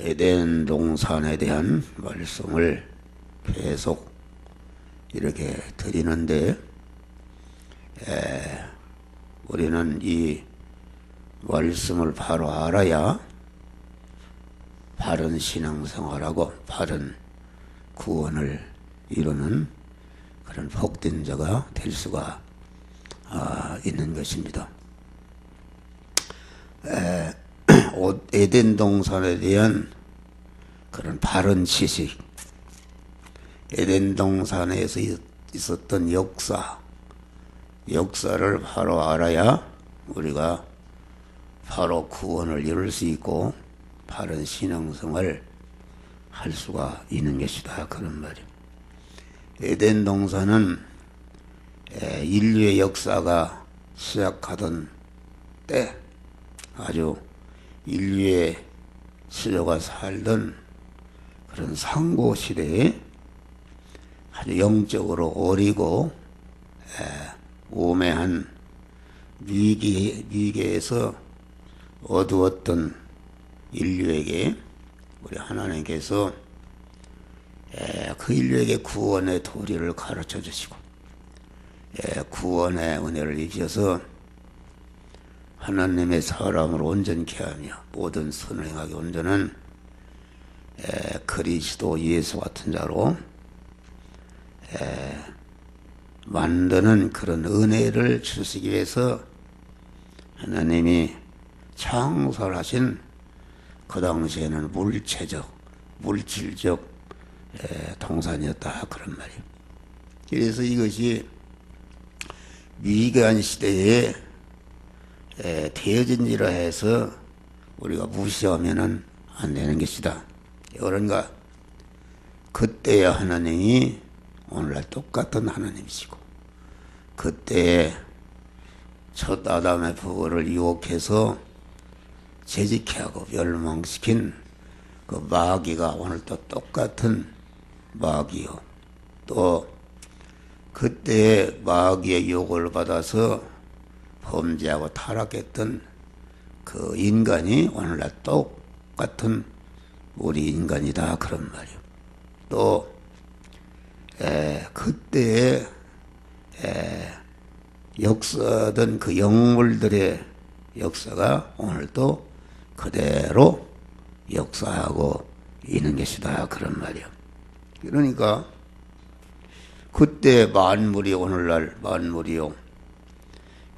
에덴 동산에 대한 말씀을 계속 이렇게 드리는데, 우리는 이 말씀을 바로 알아야 바른 신앙생활하고 바른 구원을 이루는 그런 복된 자가 될 수가 있는 것입니다. 에덴 동산에 대한 그런 바른 지식, 에덴 동산에서 있었던 역사를 바로 알아야 우리가 바로 구원을 이룰 수 있고 바른 신앙생활을 할 수가 있는 것이다, 그런 말이에요. 에덴 동산은 인류의 역사가 시작하던 때, 아주 인류의 시대가 살던 그런 상고 시대에 아주 영적으로 어리고 우매한 위기에서 어두웠던 인류에게 우리 하나님께서 그 인류에게 구원의 도리를 가르쳐 주시고 구원의 은혜를 입혀서 하나님의 사람을 온전케 하며 모든 선을 행하게 온전한 그리스도 예수 같은 자로 만드는 그런 은혜를 주시기 위해서 하나님이 창설하신 그 당시에는 물질적 동산이었다, 그런 말이에요. 그래서 이것이 위기한 시대에 되어진지라 해서 우리가 무시하면은 안 되는 것이다. 그런가, 그때의 하나님이 오늘날 똑같은 하나님이시고, 그때의 첫 아담의 부고를 유혹해서 재직케 하고 멸망시킨 그 마귀가 오늘도 똑같은 마귀요, 또 그때의 마귀의 유혹을 받아서 범죄하고 타락했던 그 인간이 오늘날 똑같은 우리 인간이다, 그런 말이요. 또 그때의 역사던 그 영물들의 역사가 오늘도 그대로 역사하고 있는 것이다, 그런 말이요. 그러니까 그때 만물이 오늘날 만물이요,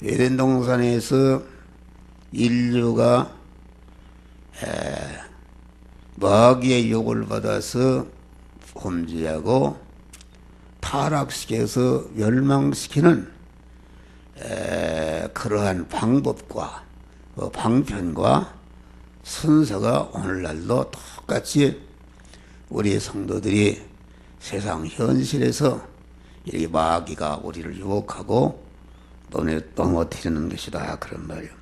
에덴 동산에서 인류가 마귀의 유혹을 받아서 범죄하고 타락시켜서 멸망시키는 그러한 방법과 방편과 순서가 오늘날도 똑같이 우리 성도들이 세상 현실에서 이 마귀가 우리를 유혹하고 넘어뜨리는 것이다, 그런 말이에요.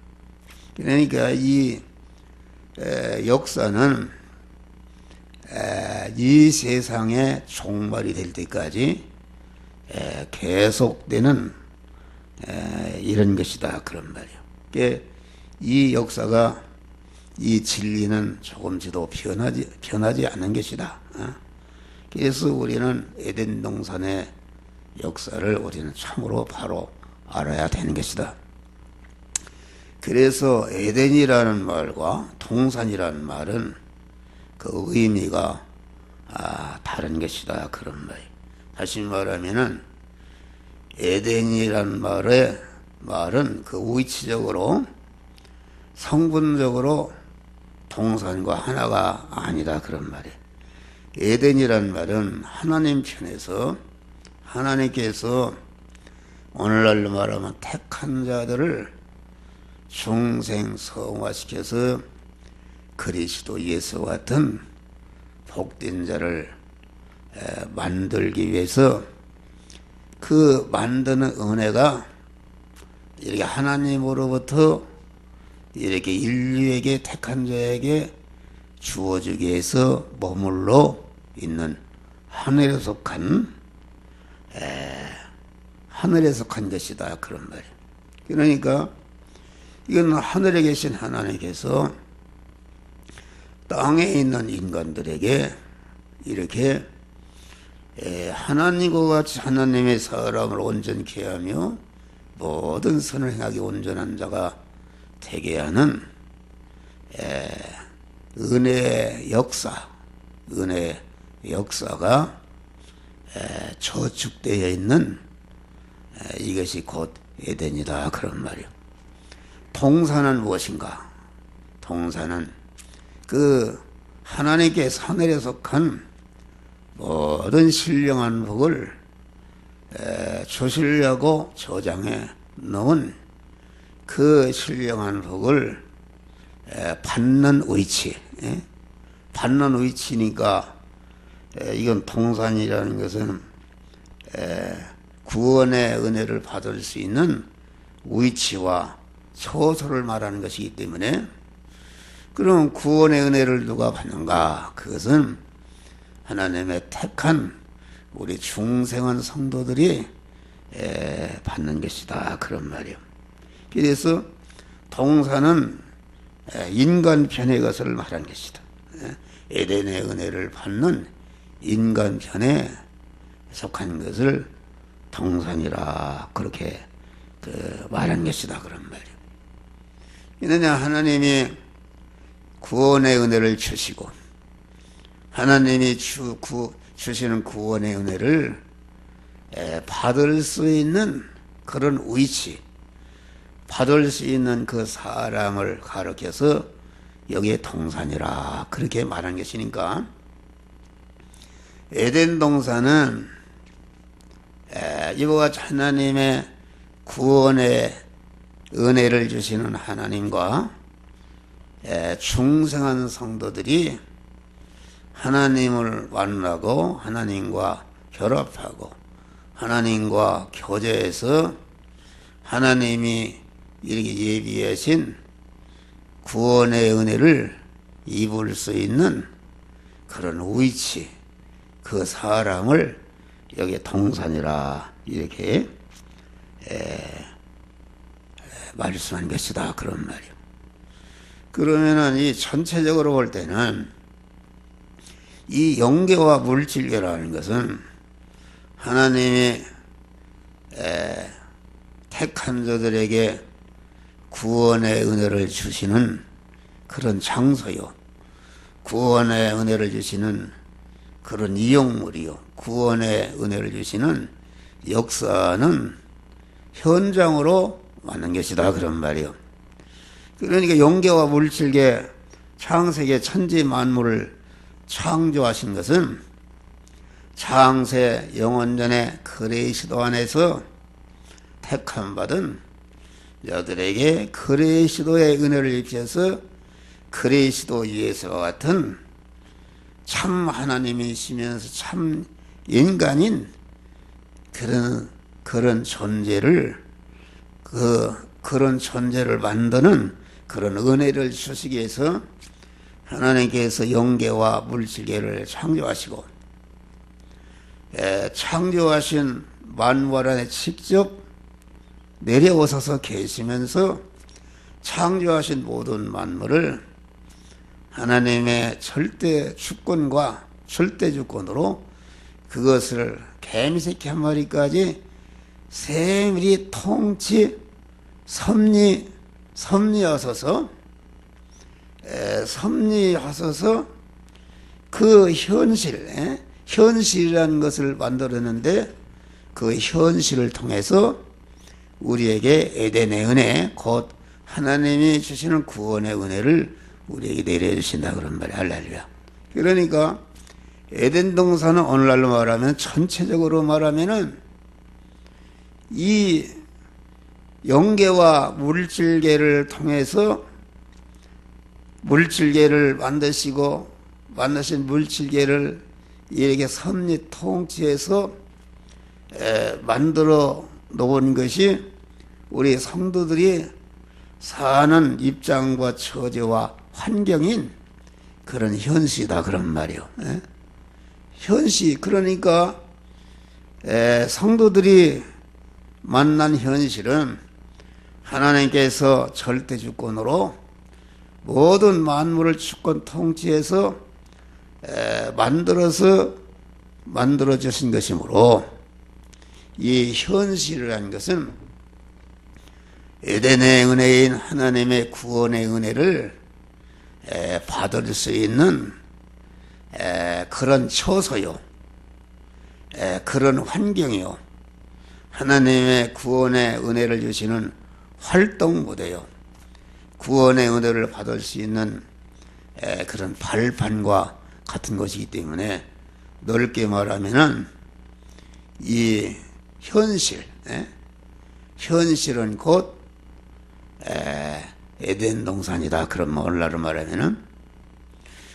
그러니까 이 역사는 이 세상의 종말이 될 때까지 계속되는 이런 것이다, 그런 말이에요. 그러니까 이 역사가, 이 진리는 조금씩도 변하지 않는 것이다. 그래서 우리는 에덴 동산의 역사를 우리는 참으로 바로 알아야 되는 것이다. 그래서 에덴이라는 말과 동산이라는 말은 그 의미가 다른 것이다, 그런 말이에요. 다시 말하면은 에덴이라는 말은 그 위치적으로 성분적으로 동산과 하나가 아니다, 그런 말이에요. 에덴이라는 말은 하나님 편에서 하나님께서 오늘날로 말하면 택한 자들을 중생성화시켜서 그리스도 예수 같은 복된 자를 만들기 위해서 그 만드는 은혜가 이렇게 하나님으로부터 이렇게 인류에게 택한 자에게 주어지기 위해서 머물러 있는 하늘에 속한 것이다, 그런 말이에요. 그러니까 이건 하늘에 계신 하나님께서 땅에 있는 인간들에게 이렇게 하나님과 같이 하나님의 사람을 온전케 하며 모든 선을 행하기 온전한 자가 되게 하는 은혜의 역사가 저축되어 있는 이것이 곧 에덴이다 그런 말이요. 동산은 무엇인가? 동산은 그 하나님께 하늘에 속한 모든 신령한 복을 주시려고 저장해 놓은 그 신령한 복을 받는 위치, 받는 위치니까 이건 동산이라는 것은 구원의 은혜를 받을 수 있는 위치와 처소를 말하는 것이기 때문에, 그럼 구원의 은혜를 누가 받는가? 그것은 하나님의 택한 우리 중생한 성도들이 받는 것이다 그런 말이요. 그래서 동산은 인간편의 것을 말한 것이다. 에덴의 은혜를 받는 인간편에 속한 것을 동산이라 그렇게 말한 것이다 그런 말이요. 왜냐 하나님이 구원의 은혜를 주시고 하나님이 주시는 구원의 은혜를 받을 수 있는 그런 위치, 받을 수 있는 그 사람을 가리켜서 여기에 동산이라 그렇게 말한 것이니까, 에덴 동산은 이와 같이 하나님의 구원의 은혜를 주시는 하나님과 중생한 성도들이 하나님을 만나고 하나님과 결합하고 하나님과 교제해서 하나님이 이렇게 예비하신 구원의 은혜를 입을 수 있는 그런 위치, 그 사람을 여기 동산이라 이렇게 말씀한 것이다 그런 말이요. 그러면은 이 전체적으로 볼 때는 이 영계와 물질계라는 것은 하나님이 택한 자들에게 구원의 은혜를 주시는 그런 장소요, 구원의 은혜를 주시는 그런 이용물이요, 구원의 은혜를 주시는 역사는 현장으로 맞는 것이다 그런 말이요. 그러니까 영계와 물질계 창세계 천지 만물을 창조하신 것은 창세 영원전의 그레이시도 안에서 택함받은 여들에게 그레이시도의 은혜를 입혀서 그레이시도 예수와 같은 참 하나님이시면서 참 인간인 그런 존재를 그런 존재를 만드는 그런 은혜를 주시기 위해서 하나님께서 영계와 물질계를 창조하시고 창조하신 만물 안에 직접 내려오셔서 계시면서 창조하신 모든 만물을 하나님의 절대 주권과 절대 주권으로 그것을 개미새끼 한 마리까지 세밀히 통치 섭리하셔서 그 현실이라는 것을 만들었는데, 그 현실을 통해서 우리에게 에덴의 은혜, 곧 하나님이 주시는 구원의 은혜를 우리에게 내려주신다 그런 말이에요. 할렐루야. 그러니까 에덴 동산은 오늘날로 말하면, 전체적으로 말하면은 이 영계와 물질계를 통해서 물질계를 만드신 물질계를 이렇게 섭리 통치해서 만들어 놓은 것이 우리 성도들이 사는 입장과 처지와 환경인 그런 현실이다 그런 말이요. 현실, 그러니까 성도들이 만난 현실은 하나님께서 절대주권으로 모든 만물을 주권 통치해서 만들어 주신 것이므로 이 현실이라는 것은 에덴의 은혜인 하나님의 구원의 은혜를 받을 수 있는 그런 처소요, 그런 환경이요, 하나님의 구원의 은혜를 주시는 활동 무대요, 구원의 은혜를 받을 수 있는 그런 발판과 같은 것이기 때문에 넓게 말하면은 이 현실은 곧 에덴 동산이다. 그런 오늘날로 말하면은,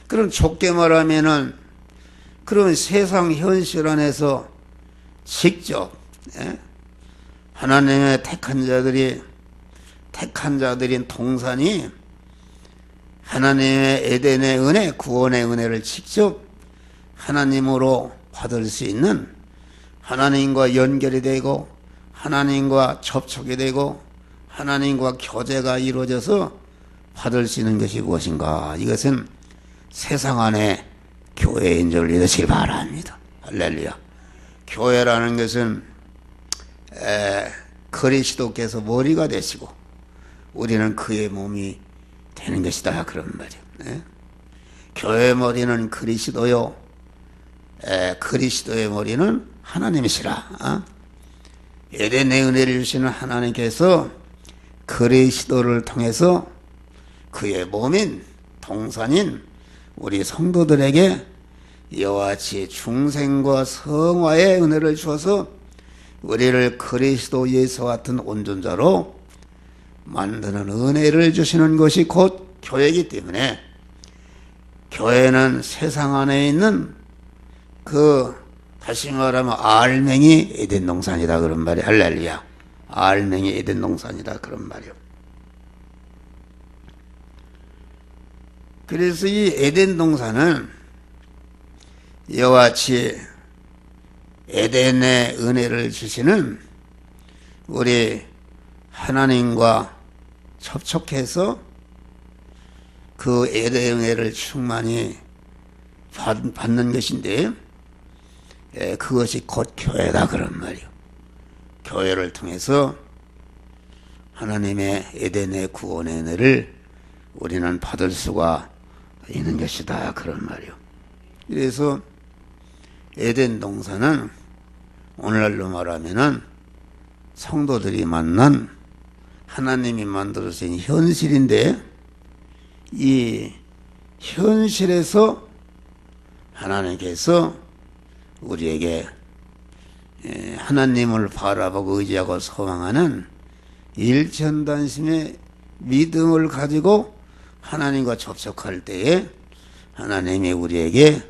그럼 좁게 말하면은 그런 세상 현실 안에서 직접 하나님의 택한 자들인 동산이 하나님의 에덴의 은혜, 구원의 은혜를 직접 하나님으로 받을 수 있는, 하나님과 연결이 되고 하나님과 접촉이 되고 하나님과 교제가 이루어져서 받을 수 있는 것이 무엇인가? 이것은 세상 안에 교회인 줄 믿으시기 바랍니다. 할렐루야. 교회라는 것은 그리스도께서 머리가 되시고 우리는 그의 몸이 되는 것이다. 그런 말이에요. 교회의 머리는 그리스도요, 그리스도의 머리는 하나님이시라. 에덴의 은혜를 주시는 하나님께서 그리스도를 통해서 그의 몸인 동산인 우리 성도들에게 이와 같이 중생과 성화의 은혜를 주어서 우리를 그리스도 예수와 같은 온전자로 만드는 은혜를 주시는 것이 곧 교회이기 때문에, 교회는 세상 안에 있는 다시 말하면 알맹이 에덴 동산이다. 그런 말이 할렐루야. 알맹이 에덴 동산이다. 그런 말이요. 그래서 이 에덴 동산은 이와 같이 에덴의 은혜를 주시는 우리 하나님과 접촉해서 그 에덴의 은혜를 충만히 받는 것인데, 그것이 곧 교회다. 그런 말이요. 교회를 통해서 하나님의 에덴의 구원의 은혜를 우리는 받을 수가 있는 것이다. 그런 말이요. 그래서 에덴 동산은 오늘날로 말하면은 성도들이 만난 하나님이 만들어진 현실인데, 이 현실에서 하나님께서 우리에게 하나님을 바라보고 의지하고 소망하는 일천단심의 믿음을 가지고 하나님과 접촉할 때에 하나님이 우리에게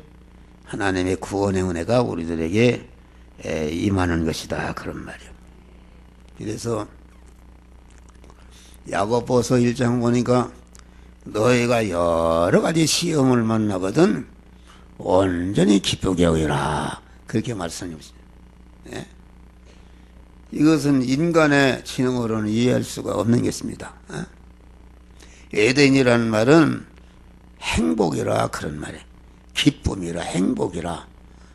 하나님의 구원의 은혜가 우리들에게 임하는 것이다. 그런 말이에요. 그래서 야고보서 1장 보니까 너희가 여러 가지 시험을 만나거든 온전히 기쁘게 여기라. 그렇게 말씀하십니다. 이것은 인간의 지능으로는 이해할 수가 없는 것입니다. 에덴이라는 말은 행복이라 그런 말이에요. 기쁨이라, 행복이라,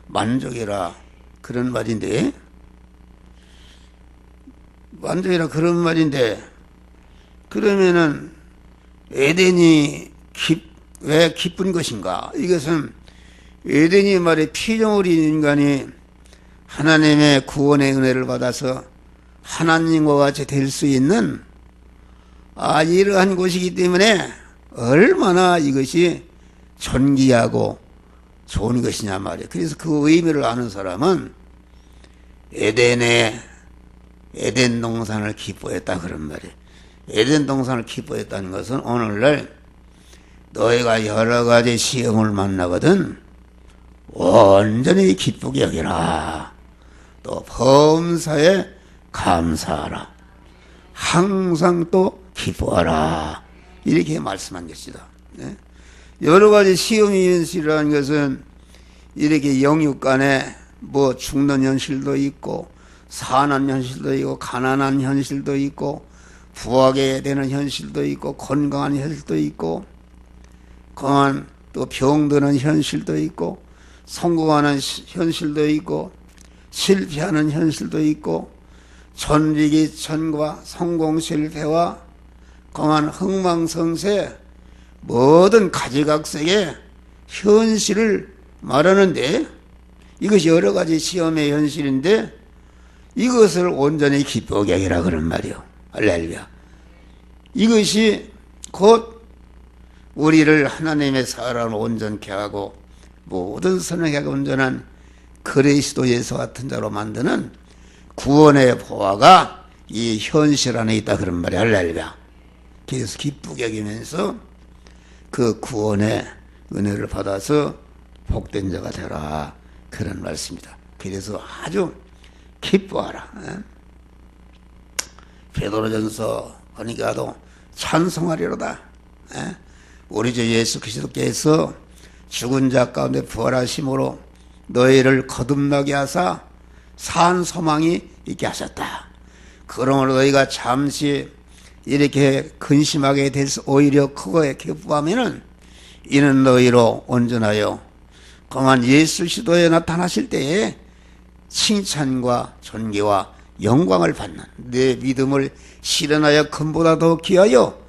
만족이라 그런 말인데, 만족이라 그런 말인데, 그러면은 에덴이 왜 기쁜 것인가? 이것은 에덴이 말에 피조물인 인간이 하나님의 구원의 은혜를 받아서 하나님과 같이 될 수 있는 이러한 곳이기 때문에 얼마나 이것이 존귀하고 좋은 것이냐 말이에요. 그래서 그 의미를 아는 사람은 에덴 동산을 기뻐했다. 그런 말이에요. 에덴 동산을 기뻐했다는 것은 오늘날 너희가 여러 가지 시험을 만나거든 온전히 기쁘게 여기라. 또 범사에 감사하라. 항상 또 기뻐하라. 이렇게 말씀한 것이다. 여러 가지 시험의 현실이라는 것은 이렇게 영육 간에 죽는 현실도 있고 사는 현실도 있고 가난한 현실도 있고 부하게 되는 현실도 있고 건강한 현실도 있고 그만 또 병드는 현실도 있고, 성공하는 현실도 있고, 실패하는 현실도 있고, 전리기천과 성공 실패와 그만 흥망성쇠 모든 가지각색의 현실을 말하는데, 이것이 여러 가지 시험의 현실인데 이것을 온전히 기쁘게 하기라 그런 말이요. 할렐루야. 이것이 곧 우리를 하나님의 사랑을 온전케 하고 모든 선악에 온전한 그리스도 예수 같은 자로 만드는 구원의 보화가 이 현실 안에 있다 그런 말이야. 할렐루야. 그래서 기쁘게 여기면서 그 구원의 은혜를 받아서 복된 자가 되라 그런 말씀입니다. 그래서 아주 기뻐하라. 베드로전서 보니까도 찬송하리로다. 우리 주 예수 그리스도께서 죽은 자 가운데 부활하심으로 너희를 거듭나게 하사 산 소망이 있게 하셨다. 그러므로 너희가 잠시 이렇게 근심하게 돼서 오히려 그거에 기뻐하면은 이는 너희로 온전하여 그만 예수 시도에 나타나실 때에 칭찬과 존귀와 영광을 받는 내 믿음을 실현하여 금보다 더 귀하여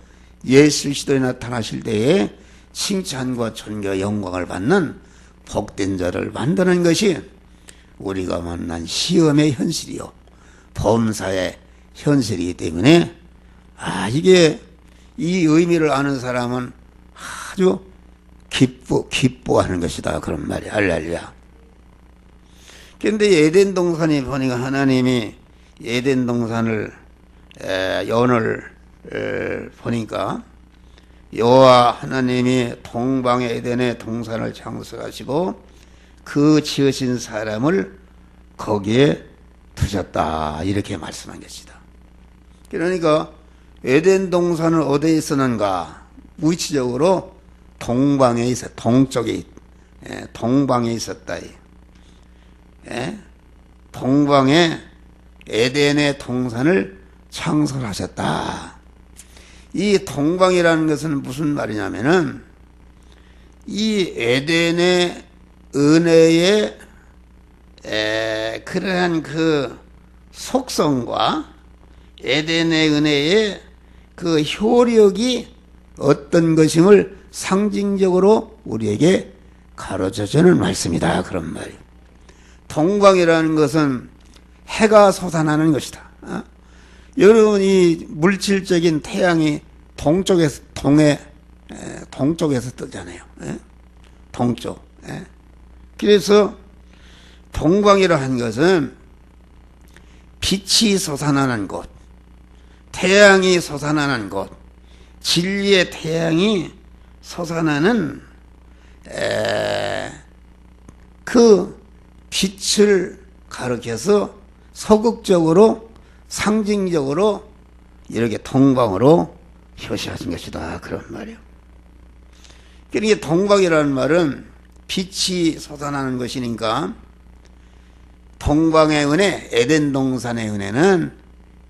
예수 시도에 나타나실 때에 칭찬과 존귀와 영광을 받는 복된 자를 만드는 것이 우리가 만난 시험의 현실이요 범사의 현실이기 때문에 이게 이 의미를 아는 사람은 아주 기뻐하는 것이다 그런 말이야. 할렐루야. 그런데 에덴 동산이 보니까 하나님이 에덴 동산을 연을 보니까 여호와 하나님이 동방의 에덴의 동산을 창설하시고 그 지으신 사람을 거기에 두셨다 이렇게 말씀한 것이다. 그러니까 에덴 동산은 어디에 있었는가? 위치적으로 동방에 있어, 동쪽에, 동방에 있었다. 동방에 에덴의 동산을 창설하셨다. 이 동방이라는 것은 무슨 말이냐면은 이 에덴의 은혜의 그러한 그 속성과 에덴의 은혜의 그 효력이 어떤 것임을 상징적으로 우리에게 가르쳐주는 말씀이다 그런 말이에요. 동방이라는 것은 해가 솟아나는 것이다. 여러분 이 물질적인 태양이 동쪽에서 뜨잖아요. 동쪽. 그래서 동방이라 한 것은 빛이 솟아나는 곳, 태양이 솟아나는 곳, 진리의 태양이 솟아나는 그 빛을 가리켜서 소극적으로 상징적으로 이렇게 동방으로 표시하신 것이다 그런 말이에요. 그러니까 동방이라는 말은 빛이 솟아나는 것이니까 동방의 은혜, 에덴 동산의 은혜는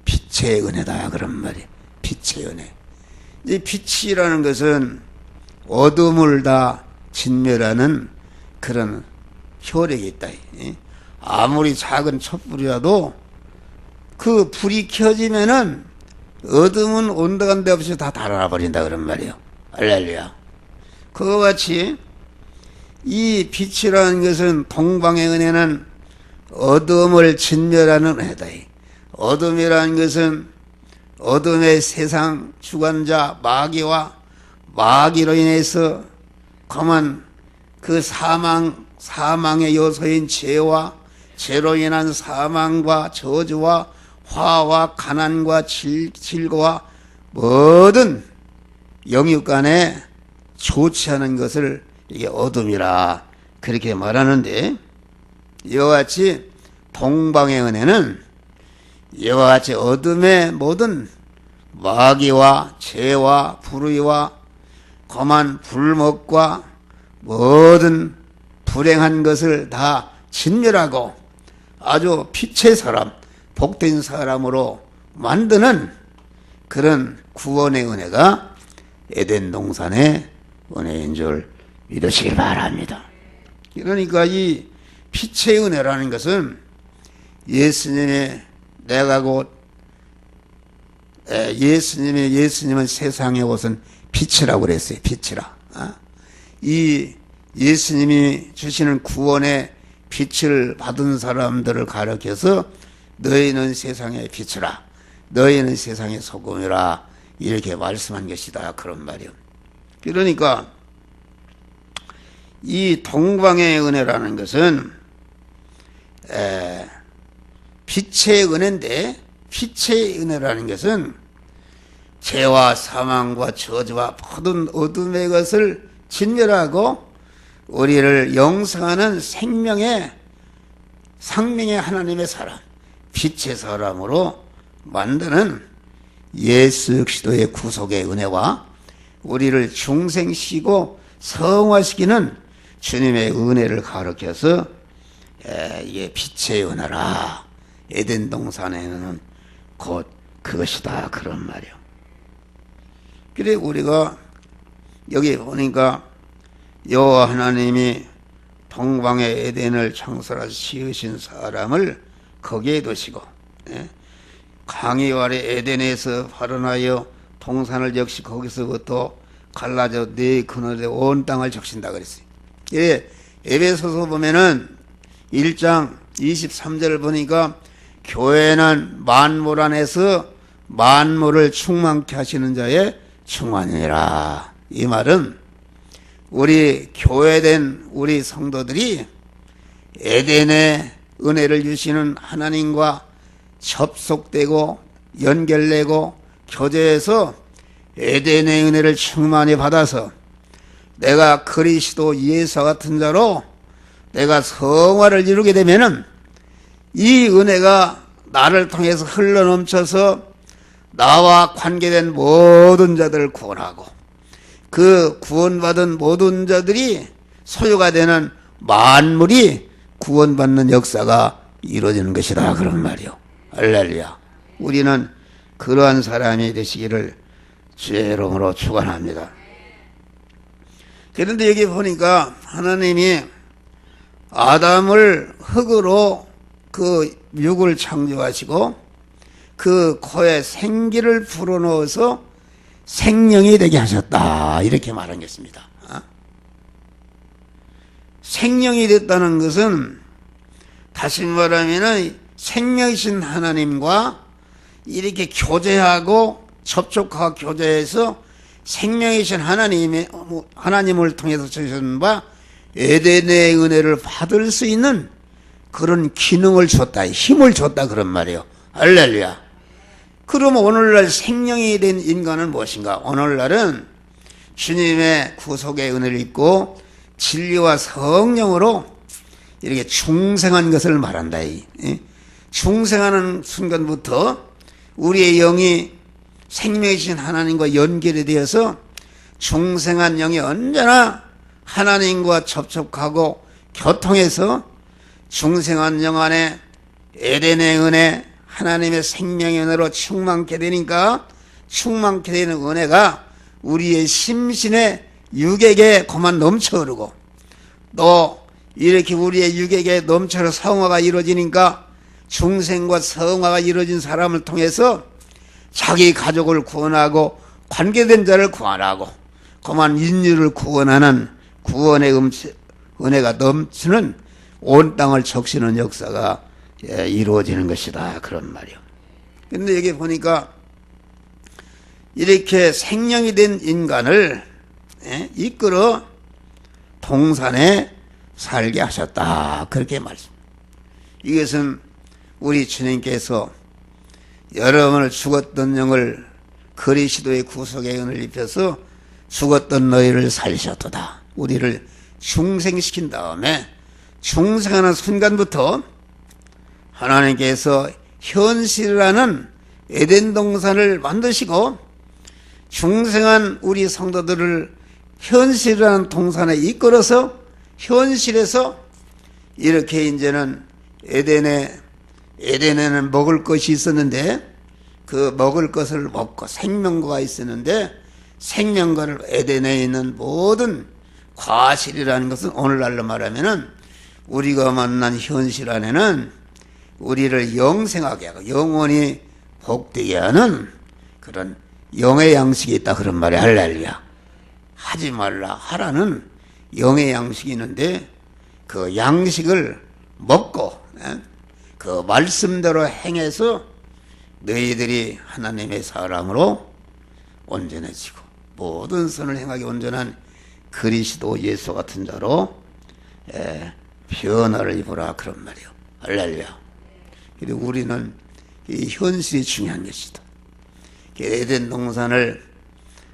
빛의 은혜다 그런 말이에요. 빛의 은혜. 이 빛이라는 것은 어둠을 다 진멸하는 그런 효력이 있다. 아무리 작은 촛불이라도 그 불이 켜지면은 어둠은 온데간데 없이 다 달아버린다 그런 말이에요. 할렐루야. 그와 같이 이 빛이라는 것은 동방의 은혜는 어둠을 진멸하는 은혜다. 어둠이라는 것은 어둠의 세상 주관자 마귀와 마귀로 인해서 그만 그 사망의 요소인 죄와 죄로 인한 사망과 저주와 화와 가난과 질거와 모든 영육간에 좋지 않은 것을 이게 어둠이라 그렇게 말하는데, 이와 같이 동방의 은혜는 이와 같이 어둠의 모든 마귀와 죄와 불의와 거만 불목과 모든 불행한 것을 다 진멸하고 아주 빛의 사람, 복된 사람으로 만드는 그런 구원의 은혜가 에덴 동산의 은혜인 줄 믿으시길 바랍니다. 그러니까 이 빛의 은혜라는 것은 예수님의 내가 곧 예수님은 세상의 옷은 빛이라고 그랬어요. 빛이라. 이 예수님이 주시는 구원의 빛을 받은 사람들을 가르쳐서 너희는 세상의 빛이라, 너희는 세상의 소금이라 이렇게 말씀한 것이다. 그런 말이요. 그러니까 이 동방의 은혜라는 것은 빛의 은혜인데, 빛의 은혜라는 것은 죄와 사망과 저주와 모든 어둠의 것을 진멸하고 우리를 영생하는 생명의 하나님의 사람, 빛의 사람으로 만드는 예수 그리스도의 구속의 은혜와 우리를 중생시키고 성화시키는 주님의 은혜를 가르쳐서 이게 빛의 은혜라, 에덴 동산에는 곧 그것이다. 그런 말이요. 그래 우리가 여기 보니까 여호와 하나님이 동방의 에덴을 창설하셔 지으신 사람을 거기에 두시고, 강이 아래 에덴에서 발원하여 동산을 역시 거기서부터 갈라져 네 그늘에 온 땅을 적신다 그랬어요. 에베소서 보면은 1장 23절을 보니까 교회는 만물 안에서 만물을 충만케 하시는 자의 충만이라. 이 말은 우리 교회된 우리 성도들이 에덴의 은혜를 주시는 하나님과 접속되고 연결되고 교제해서 에덴의 은혜를 충만히 받아서 내가 그리스도 예수와 같은 자로 내가 성화를 이루게 되면은 이 은혜가 나를 통해서 흘러넘쳐서 나와 관계된 모든 자들을 구원하고 그 구원받은 모든 자들이 소유가 되는 만물이 구원받는 역사가 이루어지는 것이다. 그런 말이요. 할렐루야. 우리는 그러한 사람이 되시기를 주의 이름으로 축원합니다. 그런데 여기 보니까 하나님이 아담을 흙으로 그 육을 창조하시고 그 코에 생기를 불어넣어서 생명이 되게 하셨다. 이렇게 말한 것입니다. 생명이 됐다는 것은 다시 말하면 생명이신 하나님과 이렇게 교제하고 접촉하고 교제해서 생명이신 하나님을 통해서 주신 바 에덴의 은혜를 받을 수 있는 그런 기능을 줬다, 힘을 줬다. 그런 말이에요. 할렐루야. 그럼 오늘날 생명이 된 인간은 무엇인가? 오늘날은 주님의 구속의 은혜를 입고 진리와 성령으로 이렇게 중생한 것을 말한다. 중생하는 순간부터 우리의 영이 생명이신 하나님과 연결이 되어서 중생한 영이 언제나 하나님과 접촉하고 교통해서 중생한 영 안에 에덴의 은혜, 하나님의 생명의 은혜로 충만케 되니까 충만케 되는 은혜가 우리의 심신의 육에게 그만 넘쳐 흐르고 또 이렇게 우리의 육에게 넘쳐 성화가 이루어지니까 중생과 성화가 이루어진 사람을 통해서 자기 가족을 구원하고 관계된 자를 구원하고 그만 인류를 구원하는 구원의 은혜가 넘치는 온 땅을 적시는 역사가 이루어지는 것이다. 그런 말이요. 근데 여기 보니까 이렇게 생명이 된 인간을 이끌어 동산에 살게 하셨다. 그렇게 말씀. 이것은 우리 주님께서 여러분을 죽었던 영을 그리스도의 구속의 은을 입혀서 죽었던 너희를 살리셨도다. 우리를 중생시킨 다음에 중생하는 순간부터 하나님께서 현실이라는 에덴 동산을 만드시고 중생한 우리 성도들을 현실이라는 동산에 이끌어서 현실에서 이렇게 이제는 에덴에는 먹을 것이 있었는데 그 먹을 것을 먹고 생명과가 있었는데 생명과를 에덴에 있는 모든 과실이라는 것은 오늘날로 말하면은 우리가 만난 현실 안에는 우리를 영생하게 하고 영원히 복되게 하는 그런 영의 양식이 있다 그런 말이 할렐루야. 하지 말라 하라는 영의 양식이 있는데 그 양식을 먹고 그 말씀대로 행해서 너희들이 하나님의 사람으로 온전해지고 모든 선을 행하기 온전한 그리스도 예수 같은 자로 변화를 입으라 그런 말이요. 할렐루야. 그리고 우리는 이 현실이 중요한 것이다. 에덴 동산을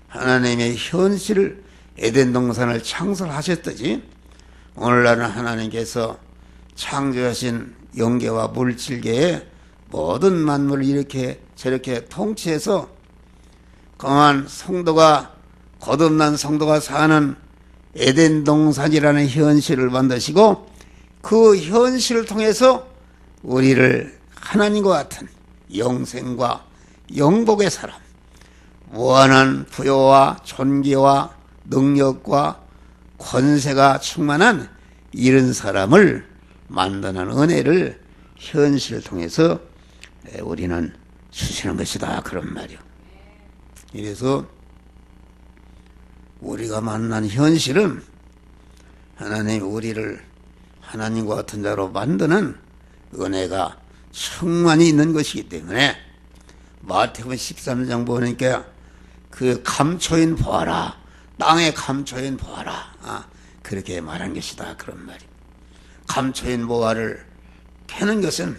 하나님의 현실을 에덴 동산을 창설하셨듯이 오늘날은 하나님께서 창조하신 영계와 물질계의 모든 만물을 이렇게 저렇게 통치해서 그만 성도가 거듭난 성도가 사는 에덴 동산이라는 현실을 만드시고 그 현실을 통해서 우리를 하나님과 같은 영생과 영복의 사람, 무한한 부여와 존귀와 능력과 권세가 충만한 이런 사람을 만드는 은혜를 현실을 통해서 우리는 주시는 것이다 그런 말이요. 이래서 우리가 만난 현실은 하나님이 우리를 하나님과 같은 자로 만드는 은혜가 충만히 있는 것이기 때문에 마태복음 13장 보니까 그 감초인 보아라, 땅의 감초인 보아라, 그렇게 말한 것이다 그런 말이에요. 감초인 보아를 캐는 것은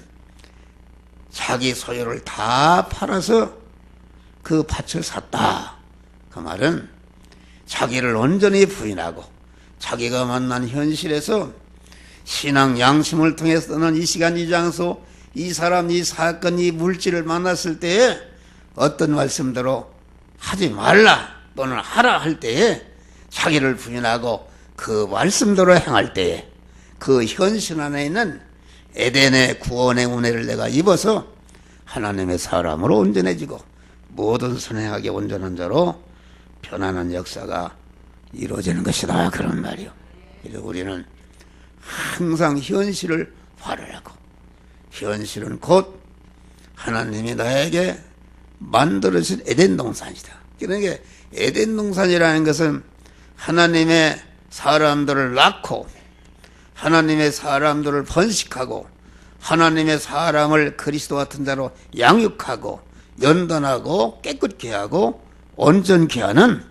자기 소유를 다 팔아서 그 밭을 샀다. 그 말은 자기를 온전히 부인하고 자기가 만난 현실에서 신앙 양심을 통해서는 이 시간 이 장소 이 사람 이 사건 이 물질을 만났을 때에 어떤 말씀대로 하지 말라 또는 하라 할 때에 자기를 부인하고 그 말씀대로 행할 때에 그 현실 안에 있는 에덴의 구원의 은혜를 내가 입어서 하나님의 사람으로 온전해지고 모든 선행하게 온전한 자로 변하는 역사가 이루어지는 것이다 그런 말이요. 그래서 우리는 항상 현실을 바라라고, 현실은 곧 하나님이 나에게 만들어진 에덴 동산이다. 그러니까 에덴 동산이라는 것은 하나님의 사람들을 낳고 하나님의 사람들을 번식하고 하나님의 사람을 그리스도 같은 자로 양육하고 연단하고 깨끗게 하고 온전케 하는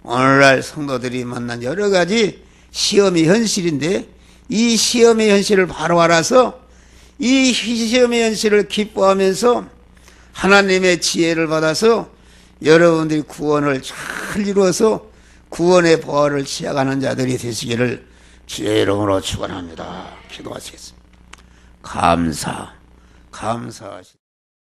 오늘날 성도들이 만난 여러 가지 시험의 현실인데 이 시험의 현실을 바로 알아서 이 시험의 현실을 기뻐하면서 하나님의 지혜를 받아서 여러분들이 구원을 잘 이루어서 구원의 보화를 취하가는 자들이 되시기를 주의 이름으로 축원합니다. 기도하시겠습니다. 감사하십니다.